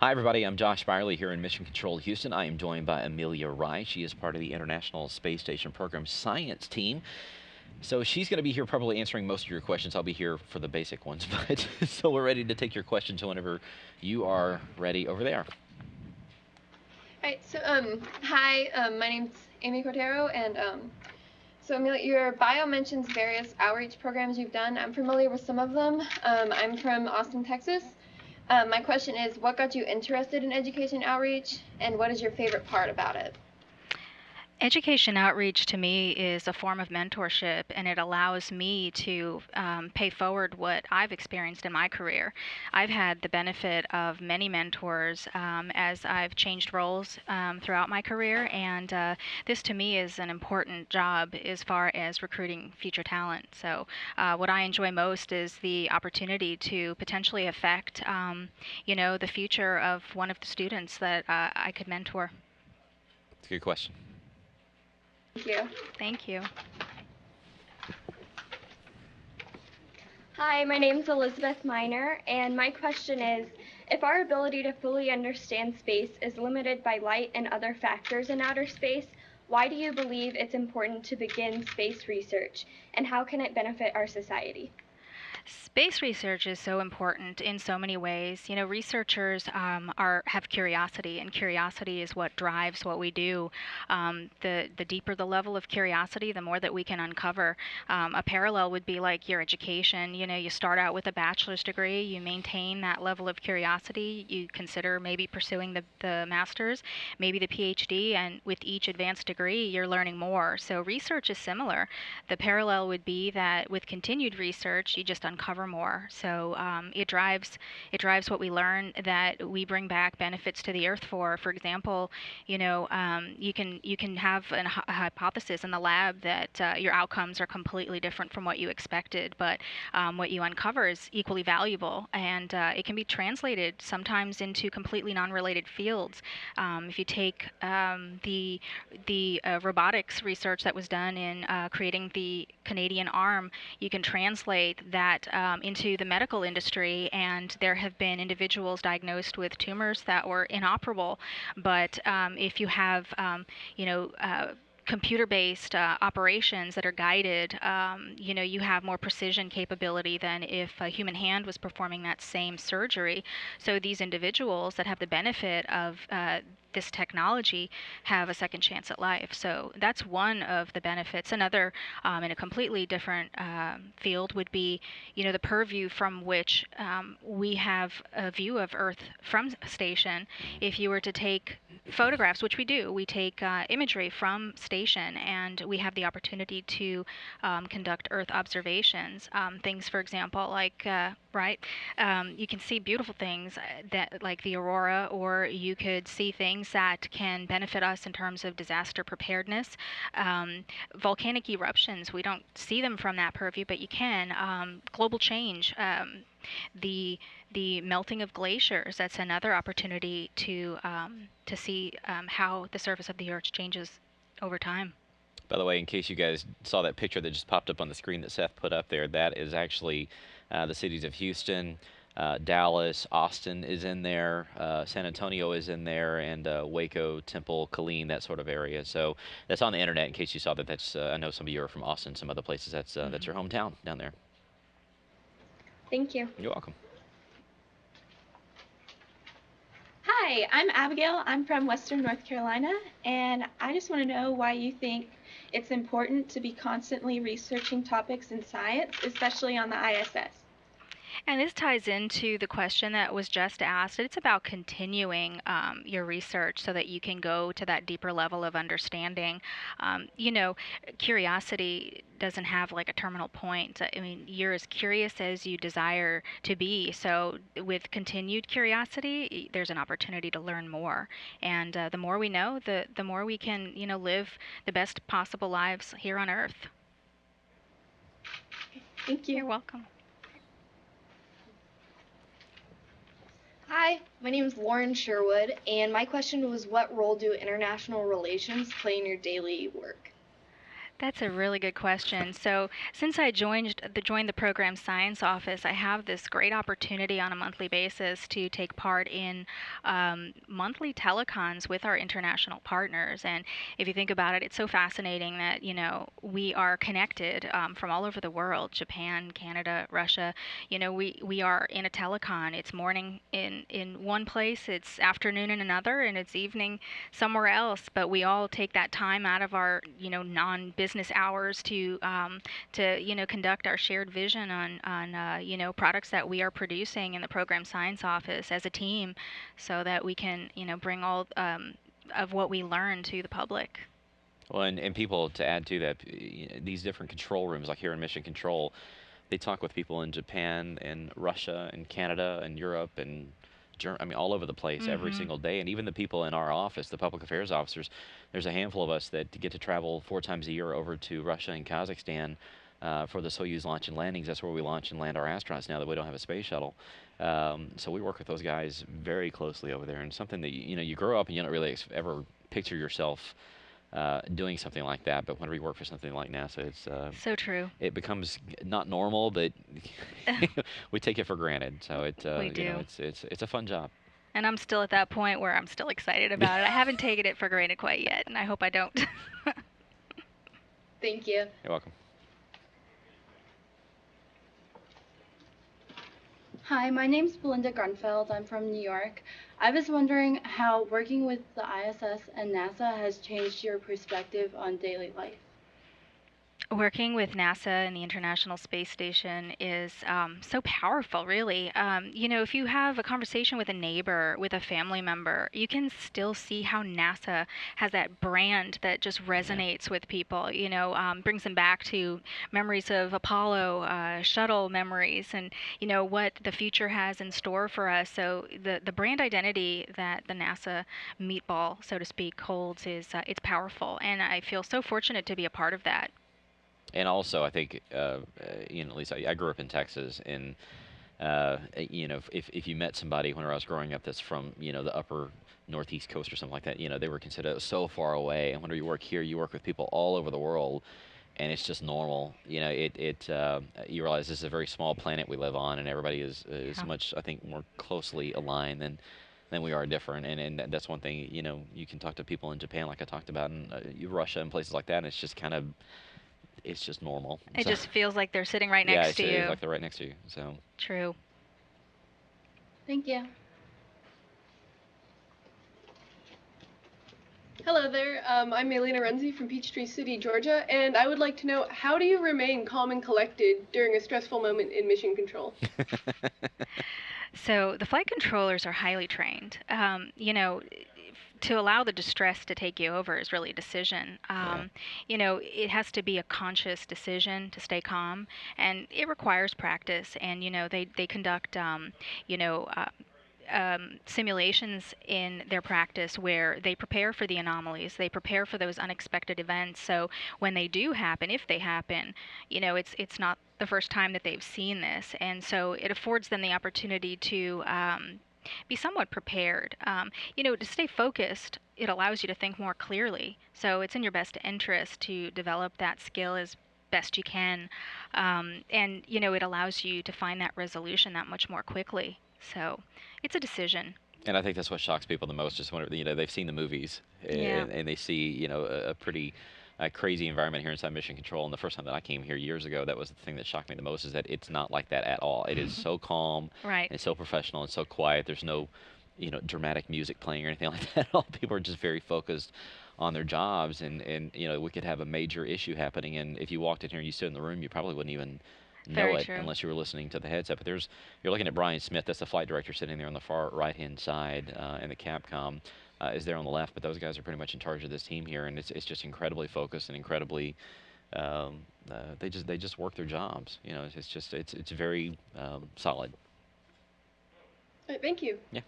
Hi, everybody. I'm Josh Byerly here in Mission Control, Houston. I am joined by Amelia Rye. She is part of the International Space Station Program Science Team. So she's going to be here probably answering most of your questions. I'll be here for the basic ones. But so we're ready to take your questions whenever you are ready over there. All right. So, hi. My name's Amy Cordero, and so Amelia, your bio mentions various outreach programs you've done. I'm familiar with some of them. I'm from Austin, Texas. My question is, what got you interested in education outreach, and what is your favorite part about it? Education outreach to me is a form of mentorship, and it allows me to pay forward what I've experienced in my career. I've had the benefit of many mentors as I've changed roles throughout my career, and this to me is an important job as far as recruiting future talent. So, what I enjoy most is the opportunity to potentially affect, the future of one of the students that I could mentor. It's a good question. Thank you. Thank you. Hi, my name is Elizabeth Miner, and my question is, if our ability to fully understand space is limited by light and other factors in outer space, why do you believe it's important to begin space research, and how can it benefit our society? Space research is so important in so many ways. Researchers have curiosity, and curiosity is what drives what we do. The deeper the level of curiosity, the more that we can uncover. A parallel would be like your education. You start out with a bachelor's degree, you maintain that level of curiosity, you consider maybe pursuing the master's, maybe the PhD, and with each advanced degree, you're learning more. So research is similar. The parallel would be that with continued research, you just uncover more. So it drives what we learn that we bring back benefits to the earth for. For example, you can have a hypothesis in the lab that your outcomes are completely different from what you expected, but what you uncover is equally valuable, and it can be translated sometimes into completely non-related fields. If you take the robotics research that was done in creating the Canadian arm, you can translate that into the medical industry, and there have been individuals diagnosed with tumors that were inoperable. But if you have, computer-based operations that are guided, you have more precision capability than if a human hand was performing that same surgery. So these individuals that have the benefit of this technology have a second chance at life. So that's one of the benefits. Another, in a completely different field, would be, the purview from which we have a view of Earth from station. If you were to take photographs, which we do, we take imagery from station, and we have the opportunity to conduct Earth observations. Things, for example, like you can see beautiful things that, like the aurora, or you could see things that can benefit us in terms of disaster preparedness. Volcanic eruptions, we don't see them from that purview, but you can. Global change, the melting of glaciers. That's another opportunity to see how the surface of the Earth changes over time. By the way, in case you guys saw that picture that just popped up on the screen that Seth put up there, that is actually the cities of Houston, Dallas, Austin is in there, San Antonio is in there, and Waco, Temple, Killeen, that sort of area. So that's on the internet in case you saw that. That's I know some of you are from Austin, some other places. That's your hometown down there. Thank you. You're welcome. Hi, I'm Abigail. I'm from Western North Carolina, and I just want to know why you think it's important to be constantly researching topics in science, especially on the ISS. And this ties into the question that was just asked. It's about continuing your research so that you can go to that deeper level of understanding. Curiosity doesn't have like a terminal point. I mean, you're as curious as you desire to be. So, with continued curiosity, there's an opportunity to learn more. And the more we know, the more we can, live the best possible lives here on Earth. Thank you. You're welcome. Hi, my name is Lauren Sherwood, and my question was, what role do international relations play in your daily work? That's a really good question. So, since I joined the program science office, I have this great opportunity on a monthly basis to take part in monthly telecons with our international partners. And if you think about it, it's so fascinating that we are connected from all over the world: Japan, Canada, Russia. We are in a telecon. It's morning in one place, it's afternoon in another, and it's evening somewhere else. But we all take that time out of our non-business hours to conduct our shared vision on products that we are producing in the program science office as a team, so that we can bring all of what we learn to the public. Well, and people, to add to that, these different control rooms, like here in Mission Control, they talk with people in Japan and Russia and Canada and Europe and I mean, all over the place every single day. And even the people in our office, the public affairs officers, there's a handful of us that get to travel 4 times a year over to Russia and Kazakhstan for the Soyuz launch and landings. That's where we launch and land our astronauts now that we don't have a space shuttle. So we work with those guys very closely over there. And something that, you grow up and you don't really ever picture yourself doing something like that, but whenever you work for something like NASA, it's So true. it becomes not normal, but we take it for granted. So We do. it's a fun job. And I'm still at that point where I'm still excited about it. I haven't taken it for granted quite yet, and I hope I don't. Thank you. You're welcome. Hi, my name's Belinda Grunfeld. I'm from New York. I was wondering how working with the ISS and NASA has changed your perspective on daily life. Working with NASA and the International Space Station is so powerful, really. If you have a conversation with a neighbor, with a family member, you can still see how NASA has that brand that just resonates with people, brings them back to memories of Apollo shuttle memories, and, what the future has in store for us. So the brand identity that the NASA meatball, so to speak, holds it's powerful. And I feel so fortunate to be a part of that. And also, I think, at least I grew up in Texas, and if you met somebody when I was growing up that's from the upper northeast coast or something like that, they were considered so far away. And when you work here, you work with people all over the world, and it's just normal. You realize this is a very small planet we live on, and everybody is much, I think, more closely aligned than we are different. And that's one thing. You can talk to people in Japan, like I talked about, and Russia and places like that, and it's just kind of. It's just normal. It just feels like they're sitting right next to you. Yeah, it's like they're right next to you. So. True. Thank you. Hello there. I'm Maylena Renzi from Peachtree City, Georgia, and I would like to know, how do you remain calm and collected during a stressful moment in mission control? So the flight controllers are highly trained. To allow the distress to take you over is really a decision. It has to be a conscious decision to stay calm, and it requires practice. And they conduct simulations in their practice where they prepare for the anomalies, they prepare for those unexpected events. So when they do happen, if they happen, it's not the first time that they've seen this, and so it affords them the opportunity to be somewhat prepared. To stay focused, it allows you to think more clearly. So it's in your best interest to develop that skill as best you can, and it allows you to find that resolution that much more quickly. So it's a decision. And I think that's what shocks people the most, is when they've seen the movies and they see a pretty crazy environment here inside Mission Control. And the first time that I came here years ago, that was the thing that shocked me the most, is that it's not like that at all. It is so calm, right, and so professional and so quiet. There's no dramatic music playing or anything like that. All people are just very focused on their jobs, and we could have a major issue happening, and if you walked in here and you stood in the room, you probably wouldn't even know it unless you were listening to the headset. But you're looking at Brian Smith, that's the flight director sitting there on the far right hand side, and the Capcom is there on the left. But those guys are pretty much in charge of this team here, and it's just incredibly focused and incredibly they just work their jobs. It's very solid. All right, thank you. Yeah.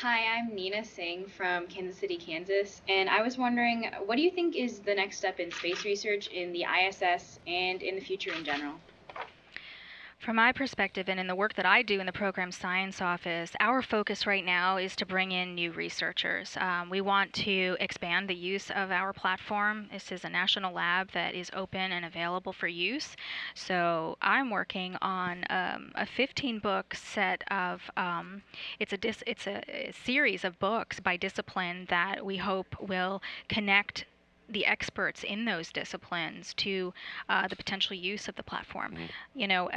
Hi, I'm Nina Singh from Kansas City, Kansas, and I was wondering, what do you think is the next step in space research in the ISS and in the future in general? From my perspective and in the work that I do in the program science office, our focus right now is to bring in new researchers. We want to expand the use of our platform. This is a national lab that is open and available for use. So I'm working on a 15-book set of, it's a series of books by discipline that we hope will connect the experts in those disciplines to the potential use of the platform. You know,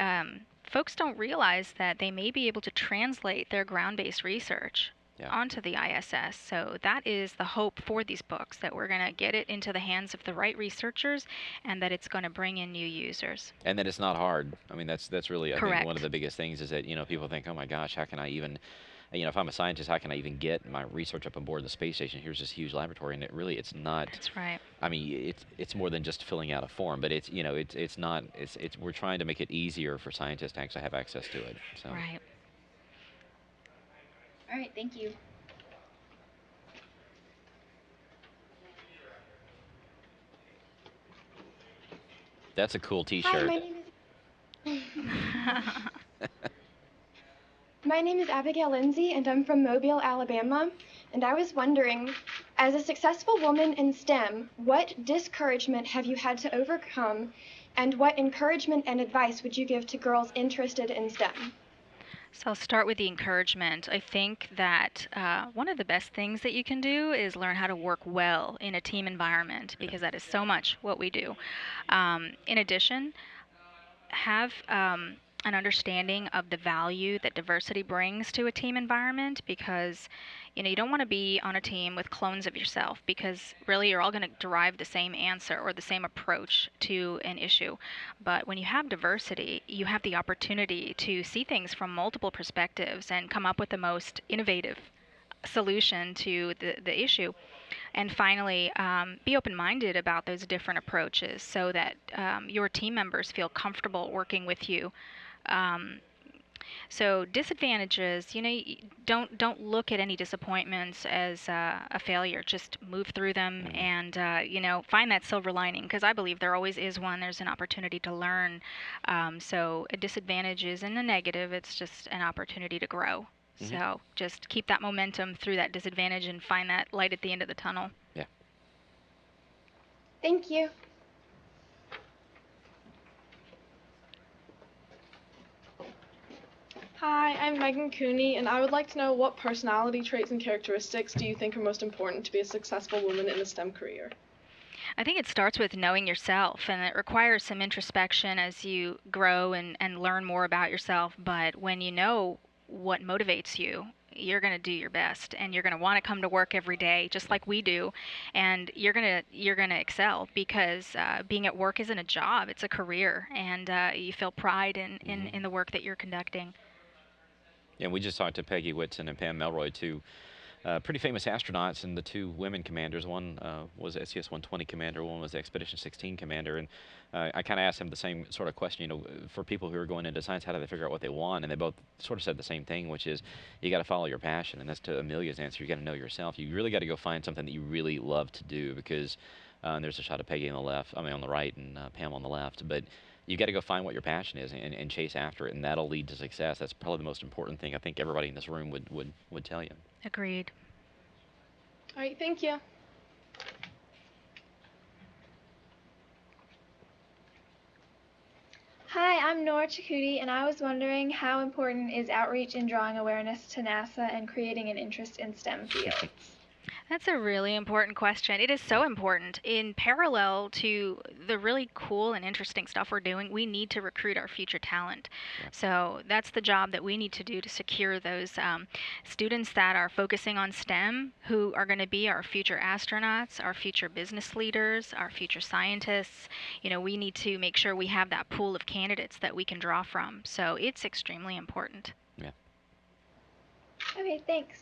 folks don't realize that they may be able to translate their ground-based research onto the ISS. So that is the hope for these books, that we're going to get it into the hands of the right researchers and that it's going to bring in new users. And that it's not hard. I mean, that's really, I Correct. think, one of the biggest things is that, you know, people think, oh my gosh, how can I even, you know, if I'm a scientist, how can I even get my research up on board the space station? Here's this huge laboratory, and it's not. That's right. I mean, it's more than just filling out a form, but it's, you know, it's not. We're trying to make it easier for scientists to actually have access to it. So. Right. All right, thank you. That's a cool T-shirt. Hi, my name is Abigail Lindsay, and I'm from Mobile, Alabama. And I was wondering, as a successful woman in STEM, what discouragement have you had to overcome, and what encouragement and advice would you give to girls interested in STEM? So I'll start with the encouragement. I think that one of the best things that you can do is learn how to work well in a team environment, because that is so much what we do. In addition, have an understanding of the value that diversity brings to a team environment, because you know, you don't want to be on a team with clones of yourself, because really you're all going to derive the same answer or the same approach to an issue. But when you have diversity, you have the opportunity to see things from multiple perspectives and come up with the most innovative solution to the issue. And finally, be open-minded about those different approaches so that your team members feel comfortable working with you. So disadvantages, you know, don't look at any disappointments as a failure. Just move through them and, you know, find that silver lining, because I believe there always is one. There's an opportunity to learn. So a disadvantage isn't a negative. It's just an opportunity to grow. So just keep that momentum through that disadvantage and find that light at the end of the tunnel. Yeah. Thank you. Hi, I'm Megan Cooney, and I would like to know, what personality traits and characteristics do you think are most important to be a successful woman in a STEM career? I think it starts with knowing yourself, and it requires some introspection as you grow and learn more about yourself. But when you know what motivates you, you're going to do your best, and you're going to want to come to work every day just like we do, and you're going to excel, because being at work isn't a job, it's a career, and you feel pride in the work that you're conducting. Yeah, we just talked to Peggy Whitson and Pam Melroy, two pretty famous astronauts, and the two women commanders. One was SES-120 commander, one was the Expedition 16 commander, and I kind of asked them the same sort of question, you know, for people who are going into science, how do they figure out what they want? And they both sort of said the same thing, which is you got to follow your passion, and that's to Amelia's answer. You got to know yourself. You really got to go find something that you really love to do, because there's a shot of Peggy on the left, I mean on the right, and Pam on the left, but you got to go find what your passion is and chase after it, and that'll lead to success. That's probably the most important thing I think everybody in this room would tell you. Agreed. All right, thank you. Hi, I'm Nora Chakudi, and I was wondering, how important is outreach in drawing awareness to NASA and creating an interest in STEM fields? That's a really important question. It is so important. In parallel to the really cool and interesting stuff we're doing, we need to recruit our future talent. So that's the job that we need to do to secure those students that are focusing on STEM, who are going to be our future astronauts, our future business leaders, our future scientists. You know, we need to make sure we have that pool of candidates that we can draw from. So it's extremely important. Yeah. Okay, thanks.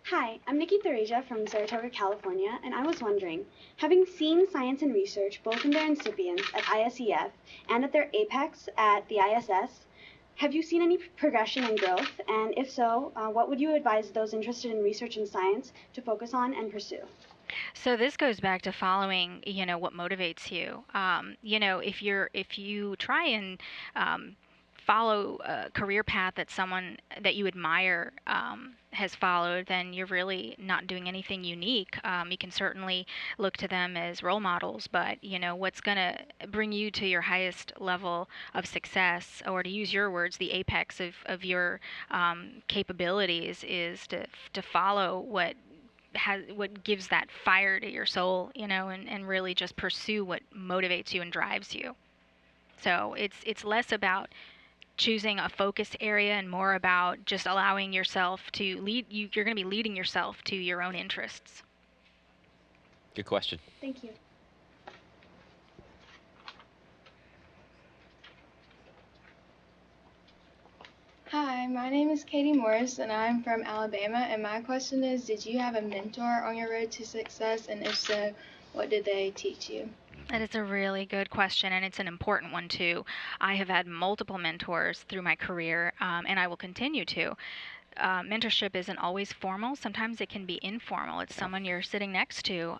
Hi, I'm Nikki Theresia from Saratoga, California, and I was wondering, having seen science and research both in their incipience at ISEF and at their apex at the ISS, have you seen any progression and growth? And if so, what would you advise those interested in research and science to focus on and pursue? So this goes back to following, what motivates you. If you try and follow a career path that someone that you admire has followed, then you're really not doing anything unique. You can certainly look to them as role models, but what's going to bring you to your highest level of success, or to use your words, the apex of your capabilities, is to follow what gives that fire to your soul, and really just pursue what motivates you and drives you. So it's less about choosing a focus area and more about just allowing yourself to lead you. You're going to be leading yourself to your own interests. Good question. Thank you. Hi, my name is Katie Morris, and I'm from Alabama. And my question is, did you have a mentor on your road to success? And if so, what did they teach you? That is a really good question, and it's an important one too. I have had multiple mentors through my career, and I will continue to. Mentorship isn't always formal. Sometimes it can be informal. It's someone you're sitting next to,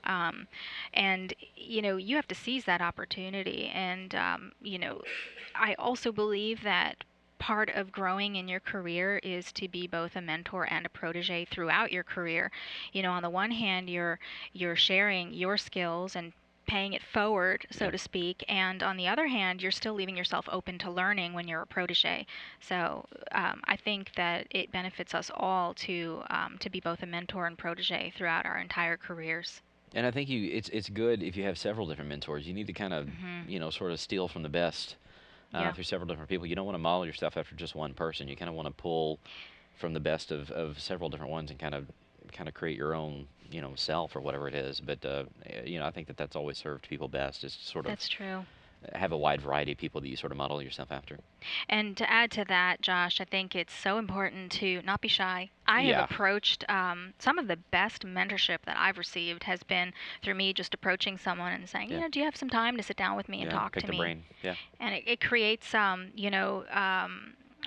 and you have to seize that opportunity. And I also believe that part of growing in your career is to be both a mentor and a protege throughout your career. On the one hand, you're sharing your skills and paying it forward, so to speak, and on the other hand, you're still leaving yourself open to learning when you're a protege. So I think that it benefits us all to be both a mentor and protege throughout our entire careers. And I think it's good if you have several different mentors. You need to kind of sort of steal from the best through several different people. You don't want to model yourself after just one person. You kind of want to pull from the best of several different ones and kind of create your own self or whatever it is. But I think that's always served people best, is to sort of That's true. have a wide variety of people that you sort of model yourself after. And to add to that, Josh, I think it's so important to not be shy. I have approached some of the best mentorship that I've received has been through me just approaching someone and saying, do you have some time to sit down with me and talk pick to the me? brain. Yeah. And it creates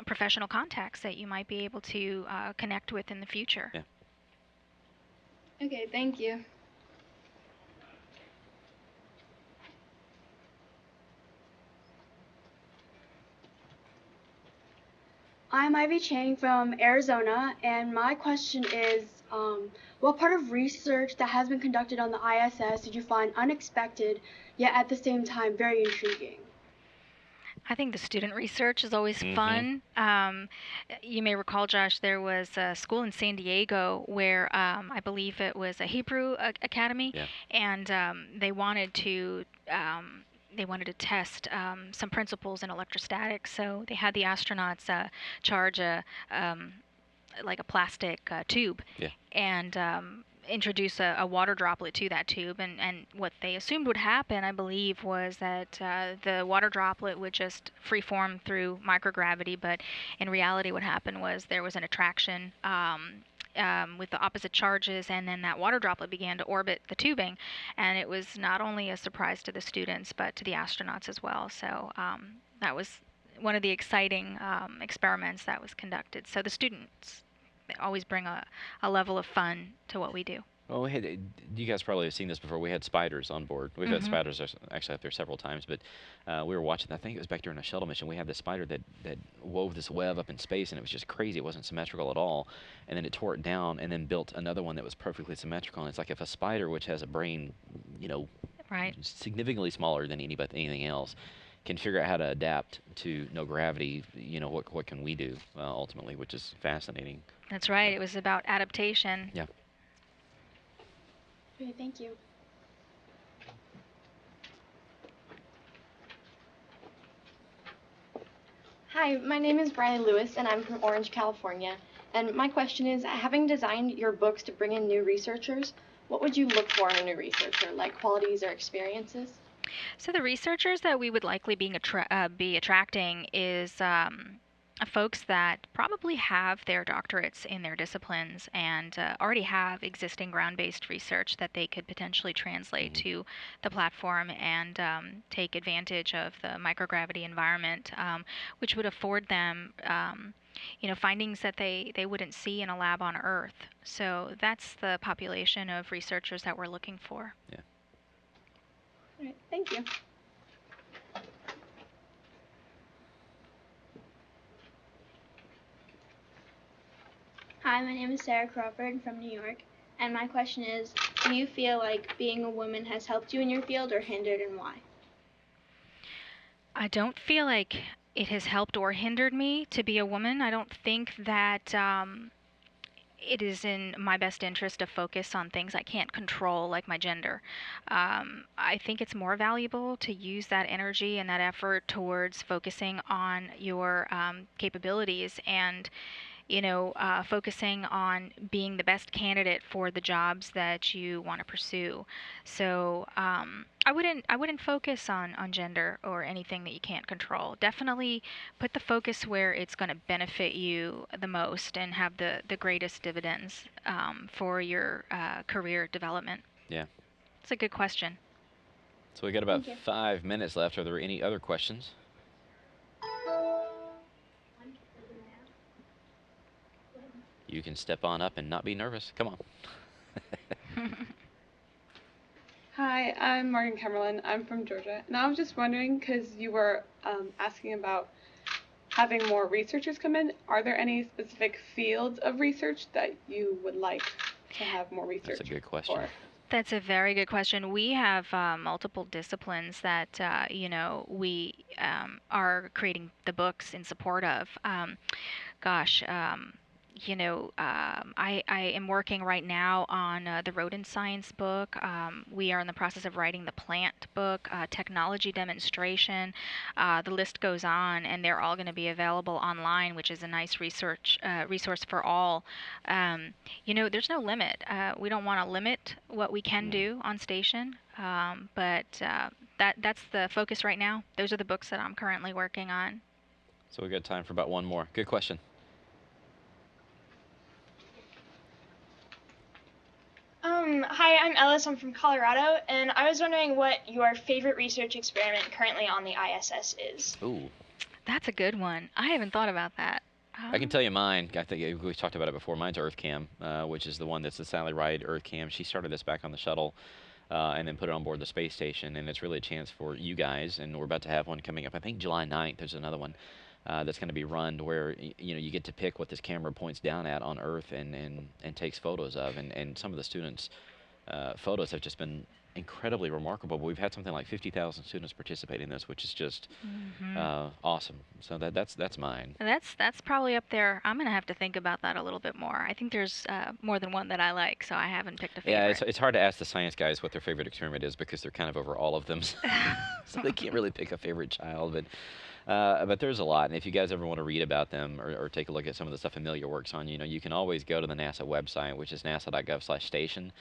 professional contacts that you might be able to connect with in the future. Yeah. Okay, thank you. I'm Ivy Chang from Arizona, and my question is, what part of research that has been conducted on the ISS did you find unexpected, yet at the same time very intriguing? I think the student research is always fun. You may recall, Josh, there was a school in San Diego where I believe it was a Hebrew Academy, and they wanted to test some principles in electrostatics. So they had the astronauts charge like a plastic tube, and introduce a water droplet to that tube, and what they assumed would happen, I believe, was that the water droplet would just free form through microgravity, but in reality what happened was there was an attraction with the opposite charges, and then that water droplet began to orbit the tubing, and it was not only a surprise to the students but to the astronauts as well. So that was one of the exciting experiments that was conducted. So the students, they always bring a level of fun to what we do. Well, you guys probably have seen this before. We had spiders on board. We've had spiders actually up there several times, but we were watching, I think it was back during a shuttle mission, we had this spider that wove this web up in space, and it was just crazy. It wasn't symmetrical at all. And then it tore it down and then built another one that was perfectly symmetrical. And it's like if a spider, which has a brain, significantly smaller than anything else, can figure out how to adapt to no gravity, what can we do ultimately, which is fascinating. That's right. It was about adaptation. Yeah. Okay, thank you. Hi, my name is Brian Lewis, and I'm from Orange, California. And my question is, having designed your books to bring in new researchers, what would you look for in a new researcher, like qualities or experiences? So the researchers that we would likely be attracting is folks that probably have their doctorates in their disciplines and already have existing ground-based research that they could potentially translate to the platform and take advantage of the microgravity environment, which would afford them findings that they wouldn't see in a lab on Earth. So that's the population of researchers that we're looking for. Yeah. All right, thank you. Hi, my name is Sarah Crawford from New York, and my question is, do you feel like being a woman has helped you in your field or hindered, and why? I don't feel like it has helped or hindered me to be a woman. I don't think that it is in my best interest to focus on things I can't control, like my gender. I think it's more valuable to use that energy and that effort towards focusing on your capabilities and focusing on being the best candidate for the jobs that you want to pursue. So I wouldn't focus on gender or anything that you can't control. Definitely put the focus where it's going to benefit you the most and have the greatest dividends for your career development. Yeah. It's a good question. So we got about 5 minutes left. Are there any other questions? You can step on up and not be nervous. Come on. Hi, I'm Morgan Kemmerlin. I'm from Georgia. And I was just wondering, because you were asking about having more researchers come in, are there any specific fields of research that you would like to have more research? That's a good question. That's a very good question. We have multiple disciplines that we are creating the books in support of. I am working right now on the rodent science book. We are in the process of writing the plant book, technology demonstration. The list goes on, and they're all going to be available online, which is a nice resource for all. There's no limit. We don't want to limit what we can do on station, but that's the focus right now. Those are the books that I'm currently working on. So we got time for about one more. Good question. Hi, I'm Ellis. I'm from Colorado, and I was wondering what your favorite research experiment currently on the ISS is. Ooh. That's a good one. I haven't thought about that. I can tell you mine. I think we've talked about it before. Mine's EarthCam, which is the one that's the Sally Ride EarthCam. She started this back on the shuttle and then put it on board the space station, and it's really a chance for you guys, and we're about to have one coming up. I think July 9th, there's another one that's going to be run where you get to pick what this camera points down at on Earth and takes photos of, and some of the students' photos have just been incredibly remarkable. But we've had something like 50,000 students participate in this, which is just awesome. So that's mine. That's probably up there. I'm gonna have to think about that a little bit more. I think there's more than one that I like, so I haven't picked a favorite. Yeah, it's hard to ask the science guys what their favorite experiment is because they're kind of over all of them, so they can't really pick a favorite child. But there's a lot, and if you guys ever want to read about them or take a look at some of the stuff Amelia works on, you can always go to the NASA website, which is nasa.gov/station.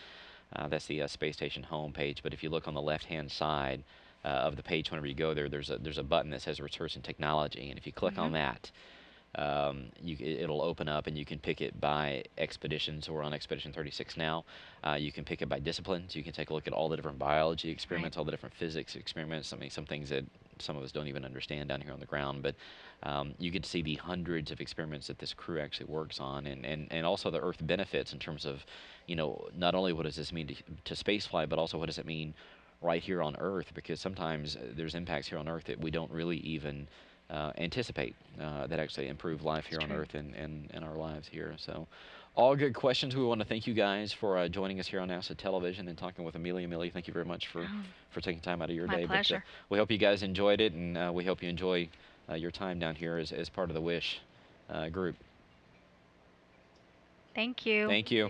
That's the space station homepage. But if you look on the left-hand side of the page, whenever you go there, there's a button that says Research and Technology, and if you click on that, it'll open up, and you can pick it by expedition. So we're on expedition 36 now. You can pick it by disciplines. You can take a look at all the different biology experiments, all the different physics experiments. Some things that some of us don't even understand down here on the ground. But you get to see the hundreds of experiments that this crew actually works on, and also the Earth benefits in terms of, not only what does this mean to spaceflight, but also what does it mean right here on Earth, because sometimes there's impacts here on Earth that we don't really even anticipate that actually improve life here on Earth and our lives here. So all good questions. We want to thank you guys for joining us here on NASA Television and talking with Amelia. Amelia, thank you very much for taking time out of your day. My pleasure. But we hope you guys enjoyed it, and we hope you enjoy your time down here as part of the WISH group. Thank you. Thank you.